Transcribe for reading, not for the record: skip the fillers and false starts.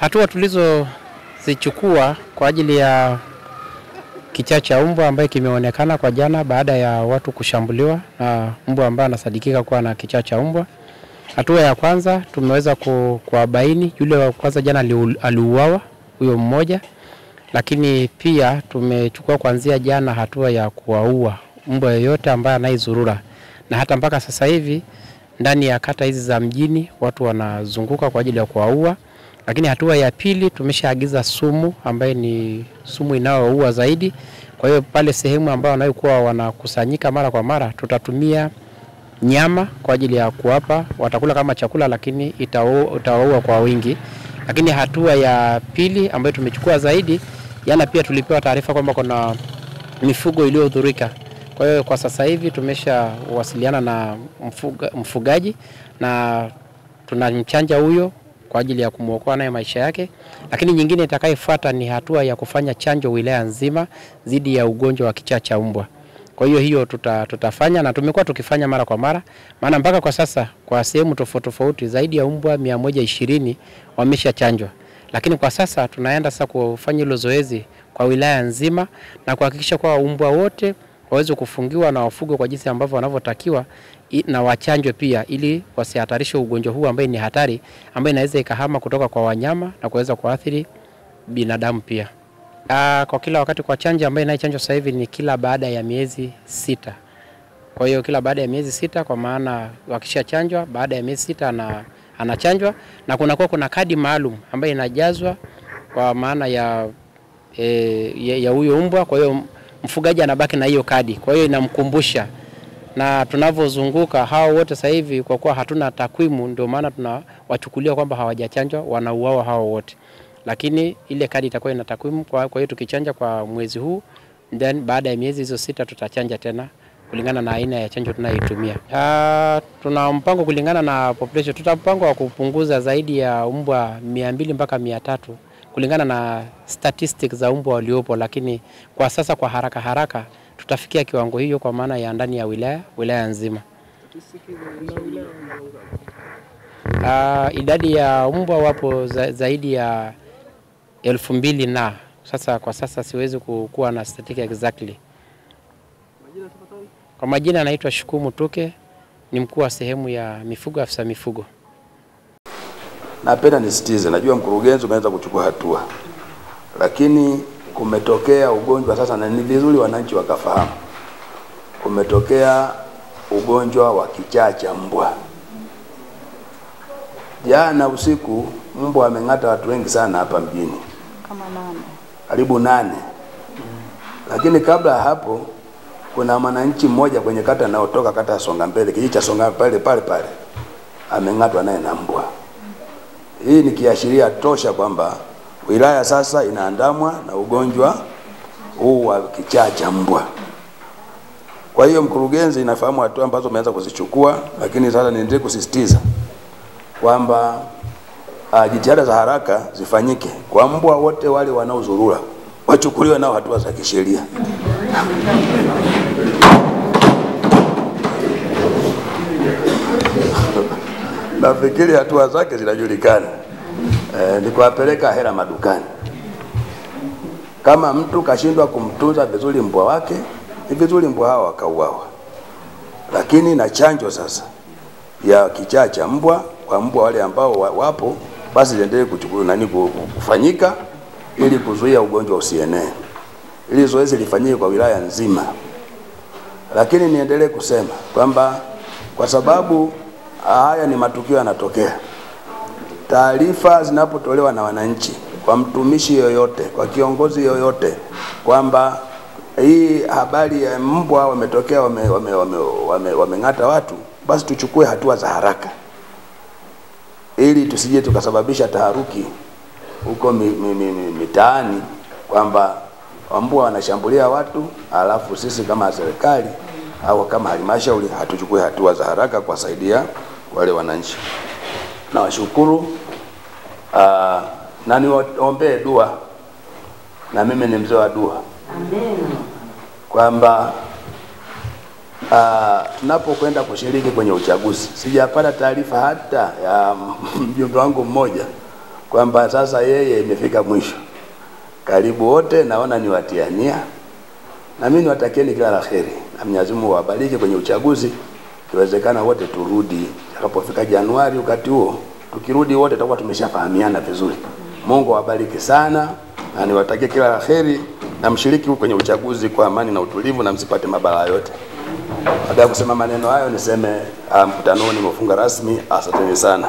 Hatua tulizozichukua kwa ajili ya kichaa cha mbwa ambaye kimeonekana kwa jana baada ya watu kushambuliwa na mbwa ambaye anasadikika kuwa na kichaa cha mbwa. Hatua ya kwanza tumeweza kuwabaini yule wa kwanza jana aliuawa huyo mmoja, lakini pia tumechukua kuanzia jana hatua ya kuwaua mbwa yoyote ambaye anaizurura, na hata mpaka sasa hivi ndani ya kata hizi za mjini watu wanazunguka kwa ajili ya kuwaua. Lakini hatua ya pili tumeshaagiza sumu ambaye ni sumu inayoua zaidi. Kwa hiyo pale sehemu ambayo wanayokuwa wanakusanyika mara kwa mara tutatumia nyama kwa ajili ya kuwapa, watakula kama chakula lakini itawaua kwa wingi. Lakini hatua ya pili ambayo tumechukua zaidi, jana pia tulipewa taarifa kwamba kuna mifugo iliyodhurika. Kwa hiyo kwa sasa hivi tumeshawasiliana na mfugaji na tunamchanja huyo kwa ajili ya kumuokoa naye maisha yake. Lakini nyingine itakayofuata ni hatua ya kufanya chanjo wilaya nzima dhidi ya ugonjwa wa kichaa cha mbwa. Kwa hiyo tutafanya na tumekuwa tukifanya mara kwa mara, maana mpaka kwa sasa kwa sehemu tofauti tofauti zaidi ya mbwa 120 wameshachanjwa. Lakini kwa sasa tunaenda sasa kufanya hilo zoezi kwa wilaya nzima na kuhakikisha kwa mbwa wote waweze kufungiwa na wafugwe kwa jinsi ambavyo wanavyotakiwa na wachanjwe pia, ili wasihatarishe ugonjwa huu ambaye ni hatari, ambaye inaweza ikahama kutoka kwa wanyama na kuweza kuathiri binadamu pia. Kwa kila wakati kwa chanjo ambayo inayochanjwa sasa hivi ni kila baada ya miezi 6. Kwa hiyo kila baada ya miezi 6, kwa maana wakishachanjwa baada ya miezi 6 anachanjwa, na kuna kadi maalum ambayo inajazwa kwa maana ya huyo mbwa. Kwa hiyo mfugaji anabaki na hiyo kadi, kwa hiyo inamkumbusha. Na tunavozunguka hao wote sasa hivi kwa kuwa hatuna takwimu, ndio maana tunawachukulia kwamba hawajachanjwa, wanauawa hao wote. Lakini ile kadi itakuwa ina takwimu. Kwa hiyo tukichanja kwa mwezi huu, then baada ya miezi hizo 6 tutachanja tena kulingana na aina ya chanjo tunayoitumia. Tuna mpango kulingana na population, tutapanga wa kupunguza zaidi ya mbwa 200 mpaka 300 kulingana na statistics za mbwa waliopo, lakini kwa sasa kwa haraka tutafikia kiwango hiyo kwa maana ya ndani ya wilaya nzima. Idadi ya mbwa wapo zaidi ya 2000 na sasa kwa sasa siwezi kuwa na statistics exactly. Kwa majina anaitwa Shukumu Tuke, ni mkuu wa sehemu ya mifugo, afisa mifugo. Napenda nisitize, najua mkurugenzi umeanza kuchukua hatua, lakini kumetokea ugonjwa sasa, na ni vizuri wananchi wakafahamu. Kumetokea ugonjwa wa kichaa cha mbwa. Jana usiku mbwa ameng'ata watu wengi sana hapa mjini. Kama 8. Karibu 8. Lakini kabla hapo kuna mwananchi mmoja kwenye kata anaotoka kata ya Songambele, kijiji cha Songambele pale ameng'atwa naye na mbwa. Hii ni kiashiria tosha kwamba wilaya sasa inaandamwa na ugonjwa huu wa kichaa cha mbwa. Kwa hiyo mkurugenzi inafahamu hatua ambazo umeanza kuzichukua, lakini sasa niendelee kusisitiza kwamba jitihada za haraka zifanyike kwa mbwa wote wale wanaozurura, wachukuliwe nao hatua za kisheria. Nafikiri hatua zake zinajulikana. Ni kuwapeleka hela madukani. Kama mtu kashindwa kumtunza vizuri mbwa wake, ni vizuri mbwa hao wakauawa. Lakini na chanjo sasa ya kichaa cha mbwa kwa mbwa wale ambao wapo, basi ziendelee kufanyika ili kuzuia ugonjwa usienee. Ili zoezi lifanyike kwa wilaya nzima. Lakini niendelee kusema kwamba kwa sababu haya ni matukio yanatokea, taarifa zinapotolewa na wananchi kwa mtumishi yoyote, kwa kiongozi yoyote, kwamba hii habari ya mbwa wametokea wameng'ata watu, basi tuchukue hatua za haraka ili tusije tukasababisha taharuki huko mitaani kwamba mbwa wanashambulia watu, alafu sisi kama serikali au kama halmashauri hatuchukue hatua za haraka kuwasaidia wale wananchi. Na washukuru na niwaombee dua, na mimi ni mzee wa dua. Amen. Kwamba tunapokwenda kushiriki kwenye uchaguzi, sijapata taarifa hata ya mjumbe wangu mmoja kwamba sasa yeye imefika mwisho. Karibu wote, naona ni watiania, na mimi niwatakieni kila la kheri, na Mwenyezi Mungu awabariki kwenye uchaguzi. Kiwezekana wote turudi takapofika Januari, wakati huo tukirudi wote tutakuwa tumeshafahamiana vizuri. Mungu awabariki sana, na niwatakie kila la kheri, na mshiriki kwenye uchaguzi kwa amani na utulivu, na msipate mabala yote. Baada ya kusema maneno hayo, niseme mkutano umefunga rasmi. Asanteni sana.